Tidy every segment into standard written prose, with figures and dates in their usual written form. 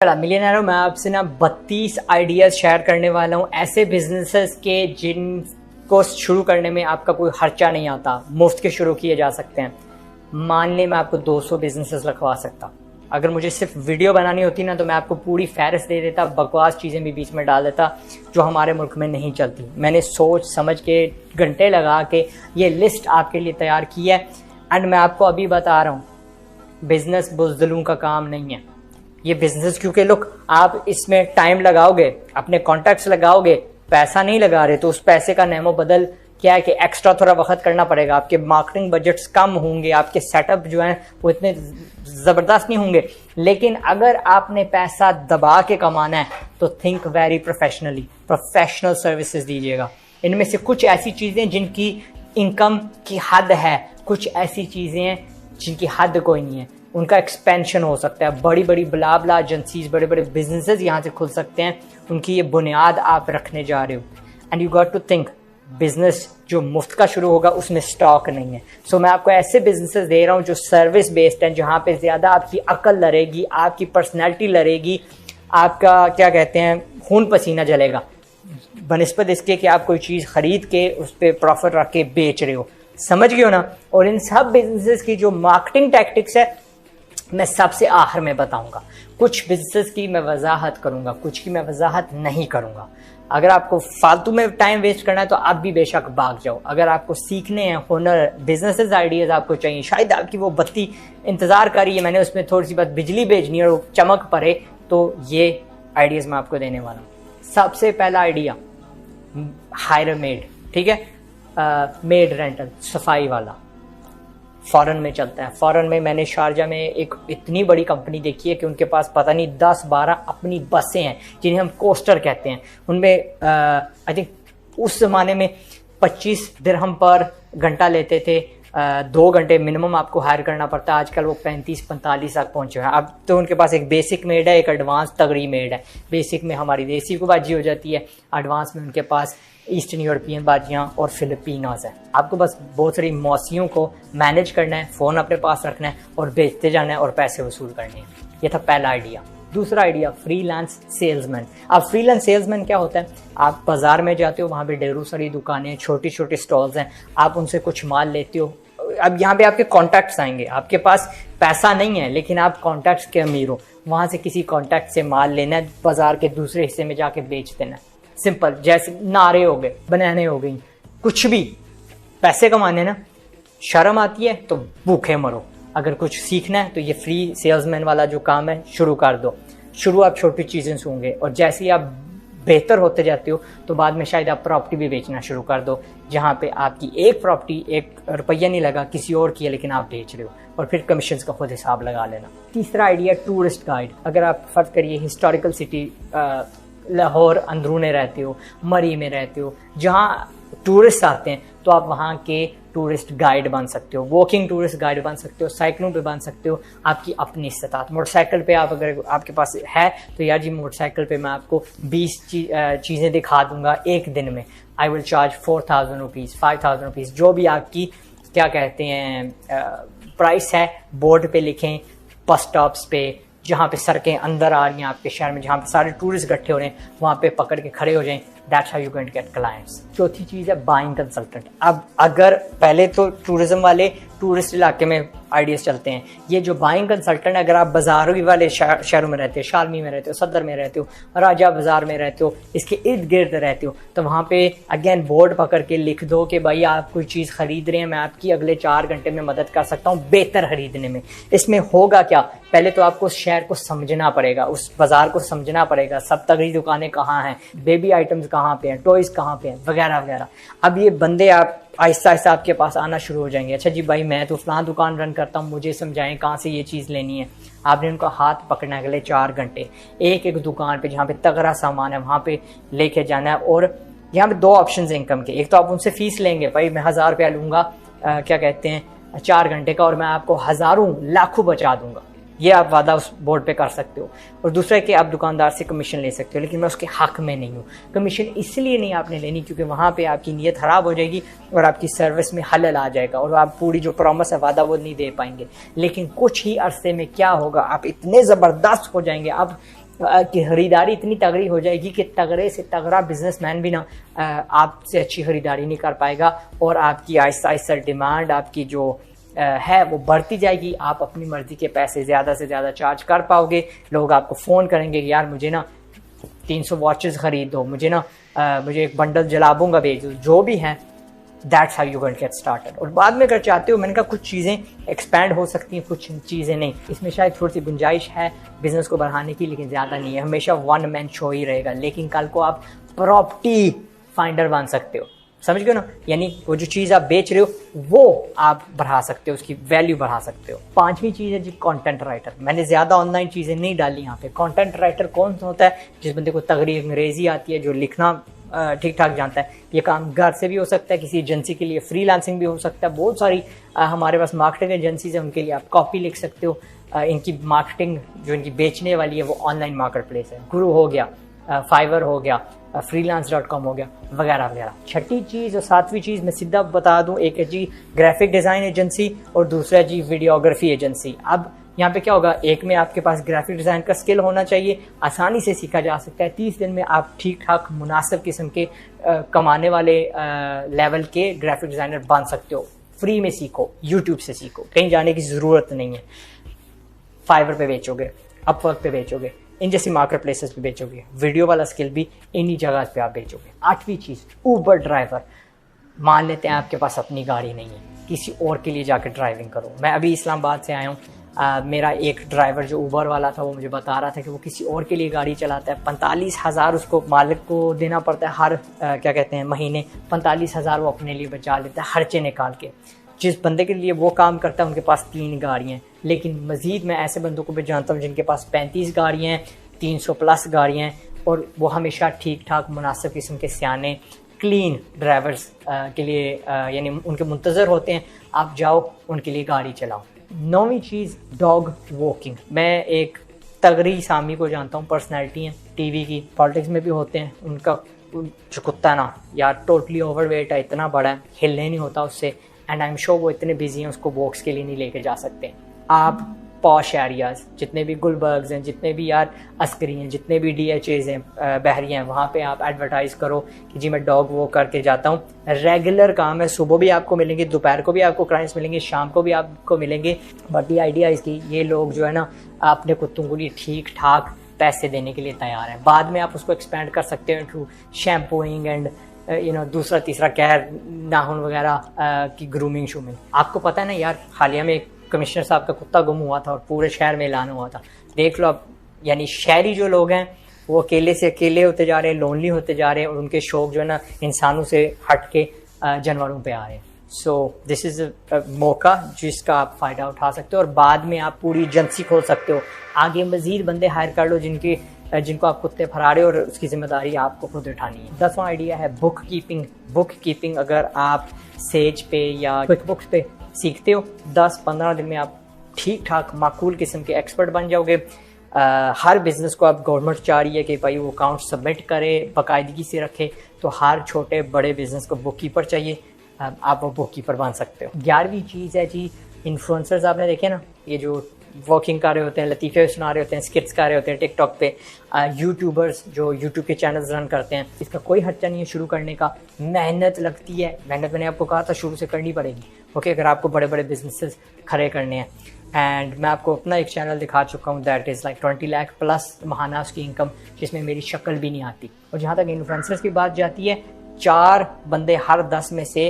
मिलियनेरो मैं आपसे ना 32 आइडियाज शेयर करने वाला हूँ ऐसे बिजनेसेस के जिनको शुरू करने में आपका कोई खर्चा नहीं आता, मुफ्त के शुरू किए जा सकते हैं। मान लें मैं आपको 200 बिजनेसेस लिखवा सकता। अगर मुझे सिर्फ वीडियो बनानी होती ना तो मैं आपको पूरी फहरिस्त दे देता, बकवास चीज़ें भी बीच में डाल देता जो हमारे मुल्क में नहीं चलती। मैंने सोच समझ के घंटे लगा के ये लिस्ट आपके लिए तैयार की है एंड मैं आपको अभी बता रहा हूँ, बिजनेस बुज़दिलों का काम नहीं है ये बिजनेस। क्योंकि लोग आप इसमें टाइम लगाओगे, अपने कॉन्टैक्ट्स लगाओगे, पैसा नहीं लगा रहे तो उस पैसे का नेमो बदल क्या है कि एक्स्ट्रा थोड़ा वक्त करना पड़ेगा। आपके मार्केटिंग बजट्स कम होंगे, आपके सेटअप जो है वो इतने ज़बरदस्त नहीं होंगे। लेकिन अगर आपने पैसा दबा के कमाना है तो think very professionally, professional services दीजिएगा। इनमें से कुछ ऐसी चीज़ें जिनकी इनकम की हद है, कुछ ऐसी चीज़ें हैं जिनकी हद कोई नहीं है, उनका एक्सपेंशन हो सकता है। बड़ी बड़ी ब्ला एजेंसीज, बड़े बड़े बिजनेसेस यहाँ से खुल सकते हैं, उनकी ये बुनियाद आप रखने जा रहे हो। And you got to think, business जो मुफ्त का शुरू होगा उसमें स्टॉक नहीं है। सो मैं आपको ऐसे बिजनेसेस दे रहा हूँ जो सर्विस बेस्ड हैं, जहाँ पे ज़्यादा आपकी अकल लड़ेगी, आपकी पर्सनैलिटी लड़ेगी, आपका क्या कहते हैं खून पसीना जलेगा, बनिस्बत इसके कि आप कोई चीज़ खरीद के उस पर प्रॉफिट रख के बेच रहे हो। समझ गए हो ना। और इन सब बिजनेसेस की जो मार्केटिंग टैक्टिक्स है मैं सबसे आखिर में बताऊंगा। कुछ बिजनेस की मैं वजाहत करूंगा, कुछ की मैं वजाहत नहीं करूंगा। अगर आपको फालतू में टाइम वेस्ट करना है तो आप भी बेशक भाग जाओ। अगर आपको सीखने हैं हुनर, बिजनेसेस आइडियाज आपको चाहिए, शायद आपकी वो बत्ती इंतजार कर रही है, मैंने उसमें थोड़ी सी बात बिजली भेजनी है और चमक पड़े, तो ये आइडियाज मैं आपको देने वाला हूँ। सबसे पहला आइडिया, हायर मेड। ठीक है, मेड रेंटल, सफाई वाला फॉरेन में चलता है। फॉरेन में मैंने शारजा में एक इतनी बड़ी कंपनी देखी है कि उनके पास पता नहीं 10-12 अपनी बसें हैं जिन्हें हम कोस्टर कहते हैं। उनमें आई थिंक उस ज़माने में 25 दिरहम पर घंटा लेते थे, 2 घंटे मिनिमम आपको हायर करना पड़ता है। आजकल वो 35-45 तक पहुंचे हैं। अब तो उनके पास एक बेसिक मेड है, एक एडवांस तगड़ी मेड है। बेसिक में हमारी देसी को बाजी हो जाती है, एडवांस में उनके पास ईस्टर्न यूरोपियन बाजियाँ और फिलिपिनोज है। आपको बस बहुत सारी मौसियों को मैनेज करना है, फ़ोन अपने पास रखना है और बेचते जाना है और पैसे वसूल करने हैं। ये था पहला आइडिया। दूसरा आइडिया, फ्रीलांस सेल्समैन। अब फ्रीलांस सेल्समैन क्या होता है, आप बाजार में जाते हो, वहाँ पे ढेरों सारी दुकानें, छोटी छोटी स्टॉल्स हैं, आप उनसे कुछ माल लेते हो। अब यहाँ पे आपके कॉन्टैक्ट्स आएंगे, आपके पास पैसा नहीं है लेकिन आप कॉन्टैक्ट्स के अमीर हो, वहाँ से किसी कॉन्टैक्ट से माल लेना है, बाजार के दूसरे हिस्से में जाके बेच देना है। सिंपल, जैसे नारे हो गए, बनाने हो गई, कुछ भी। पैसे कमाने ना शर्म आती है तो भूखे मरो। अगर कुछ सीखना है तो ये फ्री सेल्समैन वाला जो काम है शुरू कर दो। शुरू आप छोटी चीज़ें से होंगे और जैसे ही आप बेहतर होते जाते हो तो बाद में शायद आप प्रॉपर्टी भी बेचना शुरू कर दो, जहाँ पे आपकी एक प्रॉपर्टी 1 रुपया नहीं लगा, किसी और की है लेकिन आप बेच रहे हो, और फिर कमीशन का खुद हिसाब लगा लेना। तीसरा आइडिया, टूरिस्ट गाइड। अगर आप फर्ज करिए हिस्टोरिकल सिटी लाहौर अंदरूने रहते हो, मरी में रहते हो, जहाँ टूरिस्ट आते हैं, तो आप वहाँ के टूरिस्ट गाइड बन सकते हो, वॉकिंग टूरिस्ट गाइड बन सकते हो, साइकिलों पे बन सकते हो। आपकी अपनी इस्तात, मोटरसाइकिल पे आप अगर आपके पास है तो यार जी मोटरसाइकिल पे मैं आपको 20 चीज़ें दिखा दूंगा एक दिन में। I will charge 4000 rupees, 5000 rupees, जो भी आपकी क्या कहते हैं प्राइस है, बोर्ड पे लिखें, बस स्टॉप्स पे, जहाँ पे सड़कें अंदर आ रही हैं आपके शहर में, जहाँ पे सारे टूरिस्ट इकट्ठे हो रहे हैं, वहाँ पे पकड़ के खड़े हो जाएं। That's how you going to get clients. चौथी चीज़ है बाइंग कंसल्टेंट। अब अगर पहले तो टूरिज्म वाले टूरिस्ट इलाके में आइडियाज़ चलते हैं, ये जो बाइंग कंसल्टेंट, अगर आप बाजारों वाले शहरों में रहते हो, शालमी में रहते हो, सदर में रहते हो, राजा बाजार में रहते हो, इसके इर्द गिर्द रहते हो, तो वहाँ पे अगेन बोर्ड पकड़ के लिख दो कि भाई आप कोई चीज़ खरीद रहे हैं, मैं आपकी अगले 4 घंटे में मदद कर सकता हूँ बेहतर खरीदने में। इसमें होगा क्या, पहले तो आपको उस शहर को समझना पड़ेगा, उस बाजार को समझना पड़ेगा, सब तगड़ी दुकानें कहाँ हैं, बेबी आइटम्स कहाँ पे हैं, टॉयज़ कहाँ पे हैं, वगैरह वगैरह। अब ये बंदे आप आहिस्ता आहिस्ता आपके पास आना शुरू हो जाएंगे। अच्छा जी भाई मैं तो फलां दुकान रन करता हूँ, मुझे समझाएं कहाँ से ये चीज़ लेनी है। आपने उनका हाथ पकड़ना है अगले 4 घंटे, एक एक दुकान पे जहाँ पे तगड़ा सामान है वहाँ पे लेके जाना है। और यहाँ पे 2 ऑप्शन है इनकम के। एक तो आप उनसे फीस लेंगे, भाई मैं 1000 रुपया लूँगा क्या कहते हैं 4 घंटे का, और मैं आपको हज़ारों लाखों बचा दूंगा। ये आप वादा उस बोर्ड पे कर सकते हो। और दूसरा है कि आप दुकानदार से कमीशन ले सकते हो, लेकिन मैं उसके हक में नहीं हूँ। कमीशन इसलिए नहीं आपने लेनी क्योंकि वहाँ पे आपकी नीयत ख़राब हो जाएगी और आपकी सर्विस में हलल आ जाएगा और आप पूरी जो प्रॉमिस है वादा वो नहीं दे पाएंगे। लेकिन कुछ ही अरसे में क्या होगा, आप इतने ज़बरदस्त हो जाएंगे, आप कि खरीदारी इतनी तगड़ी हो जाएगी कि तगड़े से तगड़ा बिजनेसमैन भी ना आपसे अच्छी खरीदारी नहीं कर पाएगा, और आपकी आहिस्ता आहिस्ता डिमांड आपकी जो है वो बढ़ती जाएगी। आप अपनी मर्जी के पैसे ज़्यादा से ज़्यादा चार्ज कर पाओगे। लोग आपको फ़ोन करेंगे कि यार मुझे ना 300 वॉचेस खरीद दो, मुझे ना मुझे एक बंडल जलाबूंगा भेज दो, जो भी है। That's how you going to get started. और बाद में अगर चाहते हो, मैंने कहा कुछ चीज़ें एक्सपैंड हो सकती हैं, कुछ चीज़ें नहीं। इसमें शायद थोड़ी सी गुंजाइश है बिजनेस को बढ़ाने की, लेकिन ज़्यादा नहीं है। हमेशा वन मैन शो ही रहेगा, लेकिन कल को आप प्रॉपर्टी फाइंडर बन सकते हो। समझ गए ना? यानी वो जो चीज़ आप बेच रहे हो वो आप बढ़ा सकते हो, उसकी वैल्यू बढ़ा सकते हो। पांचवी चीज़ है जी कंटेंट राइटर। मैंने ज़्यादा ऑनलाइन चीज़ें नहीं डाली यहाँ पे। कंटेंट राइटर कौन सा होता है? जिस बंदे को तगड़ी अंग्रेजी आती है, जो लिखना ठीक ठाक जानता है। ये काम घर से भी हो सकता है, किसी एजेंसी के लिए फ्रीलांसिंग भी हो सकता है। बहुत सारी हमारे पास मार्केटिंग एजेंसीज है, उनके लिए आप कॉपी लिख सकते हो। इनकी मार्केटिंग जो इनकी बेचने वाली है वो ऑनलाइन मार्केट प्लेस है। गुरु हो गया, फाइवर हो गया, freelance.com हो गया, वगैरह वगैरह। छठी चीज़ और सातवीं चीज़ मैं सीधा बता दूं, एक है जी ग्राफिक डिज़ाइन एजेंसी और दूसरा जी वीडियोग्राफी एजेंसी। अब यहाँ पे क्या होगा, एक में आपके पास ग्राफिक डिज़ाइन का स्किल होना चाहिए, आसानी से सीखा जा सकता है। 30 दिन में आप ठीक ठाक मुनासिब किस्म के कमाने वाले लेवल के ग्राफिक डिज़ाइनर बन सकते हो। फ्री में सीखो, यूट्यूब से सीखो, कहीं जाने की ज़रूरत नहीं है। फाइवर पे बेचोगे, अपवर्क पे बेचोगे, इन जैसी मार्केट प्लेसेस पे बेचोगे। वीडियो वाला स्किल भी इन्हीं जगह पे आप बेचोगे। आठवीं चीज़, ऊबर ड्राइवर। मान लेते हैं आपके पास अपनी गाड़ी नहीं है, किसी और के लिए जाकर ड्राइविंग करो। मैं अभी इस्लामाबाद से आया हूँ। मेरा एक ड्राइवर जो ऊबर वाला था वो मुझे बता रहा था कि वो किसी और के लिए गाड़ी चलाता है। 45,000 उसको मालिक को देना पड़ता है हर क्या कहते हैं महीने। 45,000 वो अपने लिए बचा लेता है खर्चे निकाल के। जिस बंदे के लिए वो काम करता है उनके पास 3 गाड़ियाँ हैं। लेकिन मज़ीद मैं ऐसे बंदों को भी जानता हूँ जिनके पास 35 गाड़ियाँ हैं, 300 प्लस गाड़ियाँ हैं, और वो हमेशा ठीक ठाक मुनासिब किस्म के सियाने क्लीन ड्राइवर्स के लिए यानी उनके मुंतज़र होते हैं। आप जाओ उनके लिए गाड़ी चलाओ। 9वीं चीज़, डॉग वॉकिंग। मैं एक तगड़ी सामी को जानता हूँ, पर्सनैलिटी हैं टीवी की, पॉलिटिक्स में भी होते हैं। उनका जो कुत्ता ना यार टोटली ओवरवेट है, इतना बड़ा है, हिलने नहीं होता उससे। एंड आई एम श्योर वो इतने बिजी हैं, उसको वॉक्स के लिए नहीं लेके जा सकते। आप पॉश एरियाज़, जितने भी गुलबर्ग्स हैं, जितने भी यार अस्करी हैं, जितने भी DHAs हैं, बहरिया हैं, वहाँ पे आप एडवर्टाइज़ करो कि जी मैं डॉग वॉक करके जाता हूँ। रेगुलर काम है, सुबह भी आपको मिलेंगे, दोपहर को भी आपको क्लाइंट्स मिलेंगे, शाम को भी आपको मिलेंगे। बट ये आइडिया इसकी, ये लोग जो है ना अपने कुत्तों को लिए ठीक ठाक पैसे देने के लिए तैयार हैं। बाद में आप उसको एक्सपेंड कर सकते हो टू शैम्पूइंग एंड दूसरा तीसरा कैर नाखून वगैरह की ग्रूमिंग शूमिंग। आपको पता है ना यार, हालिया में कमिश्नर साहब का कुत्ता गुम हुआ था और पूरे शहर में ऐलान हुआ था। देख लो अब, यानी शहरी जो लोग हैं वो अकेले से अकेले होते जा रहे हैं, लोनली होते जा रहे हैं, और उनके शौक जो है ना इंसानों से हट के जानवरों पे आ रहे हैं। सो दिस इज़ अ मौका जिसका आप फ़ायदा उठा सकते हो, और बाद में आप पूरी एजेंसी खोल सकते हो। आगे मज़ीद बंदे हायर कर लो जिनको आप कुत्ते फरा रहे हो, और उसकी जिम्मेदारी आपको खुद उठानी है। 10वां आइडिया है बुक कीपिंग। बुक कीपिंग अगर आप सेज पे या क्विक बुक्स पे सीखते हो, 10-15 दिन में आप ठीक ठाक माकूल किस्म के एक्सपर्ट बन जाओगे। हर बिज़नेस को आप गवर्नमेंट चाह रही है कि भाई वो अकाउंट सबमिट करे, बाकायदगी से रखे, तो हर छोटे बड़े बिज़नेस को बुक कीपर चाहिए। आप वो बुक कीपर बन सकते हो। 11वीं चीज़ है जी इन्फ्लुएंसर्स। आपने देखे ना, ये जो वॉकिंग कर रहे होते हैं, लतीफ़े सुना रहे होते हैं, स्किट्स कर रहे होते हैं टिकटॉक पे, यूट्यूबर्स जो यूट्यूब के चैनल्स रन करते हैं। इसका कोई खर्चा नहीं है शुरू करने का, मेहनत लगती है। मेहनत मैंने आपको कहा था शुरू से करनी पड़ेगी, ओके, अगर आपको बड़े बड़े बिजनेसेस खड़े करने हैं। एंड मैं आपको अपना एक चैनल दिखा चुका हूँ, that is like 20 lakh plus महाना उसकी इनकम, जिसमें मेरी शक्ल भी नहीं आती। और जहाँ तक इन्फ्लुएंसर्स की बात जाती है, 4 बंदे हर 10 में से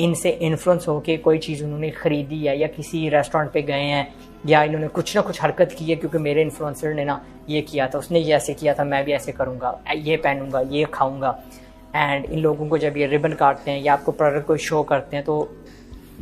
इनसे इन्फ्लुएंस होके कोई चीज़ उन्होंने ख़रीदी है, या किसी रेस्टोरेंट पे गए हैं, या इन्होंने कुछ ना कुछ हरकत की है क्योंकि मेरे इन्फ्लुएंसर ने ना ये किया था, उसने ये ऐसे किया था, मैं भी ऐसे करूँगा, ये पहनूंगा, ये खाऊंगा। एंड इन लोगों को जब ये रिबन काटते हैं या आपको प्रोडक्ट को शो करते हैं, तो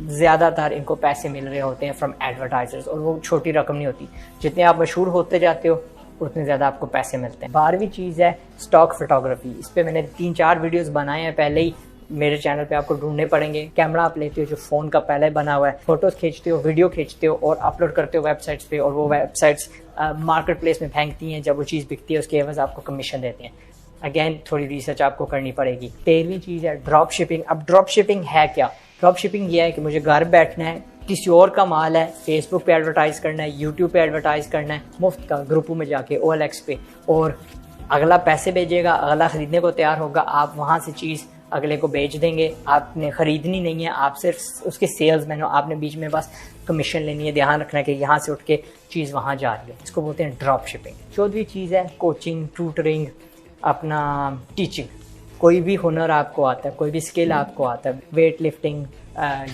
ज़्यादातर इनको पैसे मिल रहे होते हैं फ्रॉम एडवर्टाइजर्स, और वो छोटी रकम नहीं होती। जितने आप मशहूर होते जाते हो उतने ज़्यादा आपको पैसे मिलते हैं। 12वीं चीज़ है स्टॉक फोटोग्राफी। इस पर मैंने 3-4 वीडियोस बनाए हैं पहले ही, मेरे चैनल पे आपको ढूंढने पड़ेंगे। कैमरा आप लेते हो जो फ़ोन का पहले बना हुआ है, फ़ोटोज़ खींचते हो, वीडियो खींचते हो और अपलोड करते हो वेबसाइट्स पे, और वो वेबसाइट्स मार्केट प्लेस में फेंकती हैं। जब वो चीज़ बिकती है उसके एवज आपको कमीशन देते हैं। अगेन थोड़ी रिसर्च आपको करनी पड़ेगी। 13वीं चीज़ है ड्रॉप शिपिंग। अब ड्रॉप शिपिंग है क्या? ड्रॉप शिपिंग ये है कि मुझे घर बैठना है, किसी और का माल है, फेसबुक पे एडवर्टाइज करना है, यूट्यूब पे एडवर्टाइज करना है, मुफ्त का ग्रुपों में जाके OLX पे, और अगला पैसे भेजेगा, अगला ख़रीदने को तैयार होगा, आप वहाँ से चीज़ अगले को बेच देंगे। आपने ख़रीदनी नहीं है, आप सिर्फ उसके सेल्समैन हो, आपने बीच में बस कमीशन लेनी है। ध्यान रखना है कि यहाँ से उठ के चीज़ वहाँ जा रही है, इसको बोलते हैं ड्रॉप शिपिंग। चौथी चीज़ है कोचिंग, ट्यूटरिंग, अपना टीचिंग। कोई भी हुनर आपको आता है, कोई भी स्किल आपको आता है, वेट लिफ्टिंग,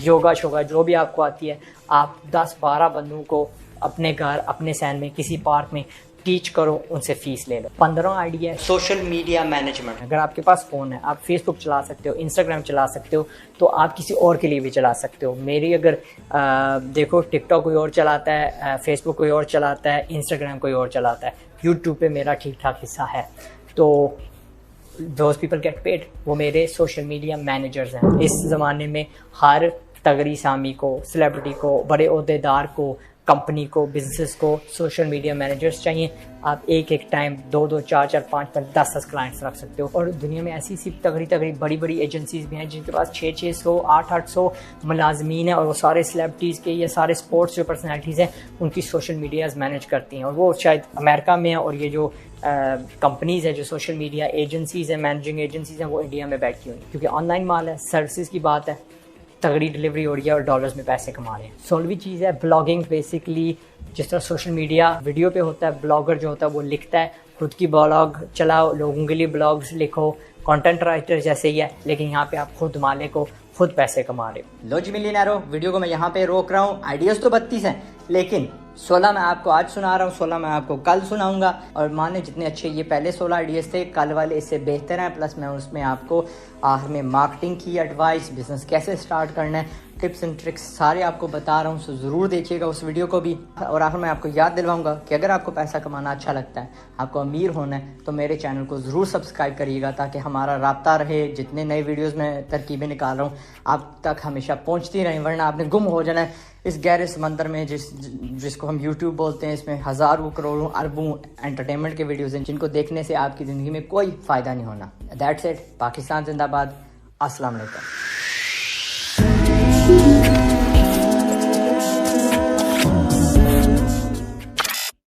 योगा शोगा जो भी आपको आती है, आप 10-12 बंदों को अपने घर, अपने सहन में, किसी पार्क में टीच करो, उनसे फीस ले लो। 15 आइडिया है सोशल मीडिया मैनेजमेंट। अगर आपके पास फ़ोन है, आप फेसबुक चला सकते हो, इंस्टाग्राम चला सकते हो, तो आप किसी और के लिए भी चला सकते हो। मेरी अगर देखो, टिकटॉक कोई और चलाता है, फेसबुक कोई और चलाता है, इंस्टाग्राम कोई और चलाता है, यूट्यूब पे मेरा ठीक ठाक हिस्सा है। तो दोज पीपल गेट पेड, वो मेरे सोशल मीडिया मैनेजर्स हैं। इस ज़माने में हर तगड़ी सामी को, सेलिब्रिटी को, बड़े ओहदेदार को, कंपनी को, बिजनेस को सोशल मीडिया मैनेजर्स चाहिए। आप एक टाइम 2-2, 4-4, 5-5, 10-10 क्लाइंट्स रख सकते हो। और दुनिया में ऐसी सी तगड़ी बड़ी एजेंसीज भी हैं जिनके पास 600-600, 800-800 मुलाजमीन हैं, और वो सारे सेलिब्रिटीज़ के या सारे स्पोर्ट्स जो पर्सनैलिटीज़ हैं उनकी सोशल मीडियाज़ मैनेज करती हैं। और वो शायद अमेरिका में है, और ये जो कंपनीज़ है, जो सोशल मीडिया एजेंसीज़ हैं, मैनेजिंग एजेंसीज़ हैं, वो इंडिया में बैठी हुई हैं। क्योंकि ऑनलाइन माल है, सर्विसेज की बात है, तगड़ी डिलीवरी हो रही है और डॉलर्स में पैसे कमा रहे हैं। 16वीं चीज़ है ब्लॉगिंग। बेसिकली जिस तरह सोशल मीडिया वीडियो पे होता है, ब्लॉगर जो होता है वो लिखता है, खुद की ब्लॉग चलाओ, लोगों के लिए ब्लॉग्स लिखो, कंटेंट राइटर जैसे ही है, लेकिन यहाँ पे आप खुद मालिक हो, खुद पैसे कमा रहे हो। लो जी मिलियनेरो, वीडियो को मैं यहाँ पे रोक रहा हूँ। आइडियाज़ तो 32 हैं, लेकिन 16 मैं आपको आज सुना रहा हूँ, 16 मैं आपको कल सुनाऊंगा। और माने जितने अच्छे ये पहले 16 आइडियाज़ थे, कल वाले इससे बेहतर हैं। प्लस मैं उसमें आपको आखिर में मार्केटिंग की एडवाइस, बिजनेस कैसे स्टार्ट करना है, टिप्स एंड ट्रिक्स सारे आपको बता रहा हूँ। सो ज़रूर देखिएगा उस वीडियो को भी। और आखिर में आपको याद दिलवाऊंगा कि अगर आपको पैसा कमाना अच्छा लगता है, आपको अमीर होना है, तो मेरे चैनल को ज़रूर सब्सक्राइब करिएगा, ताकि हमारा राब्ता रहे। जितने नए वीडियोज़ में तरकीबें निकाल रहा हूँ आप तक हमेशा पहुँचती रहें, वरना आपने गुम हो जाना है इस गहरे समंदर में जिसको हम YouTube बोलते हैं। इसमें हज़ारों करोड़ों अरबों एंटरटेनमेंट के वीडियोज़ हैं, जिनको देखने से आपकी ज़िंदगी में कोई फ़ायदा नहीं होना। That's it. पाकिस्तान जिंदाबाद। अस्सलाम वालेकुम।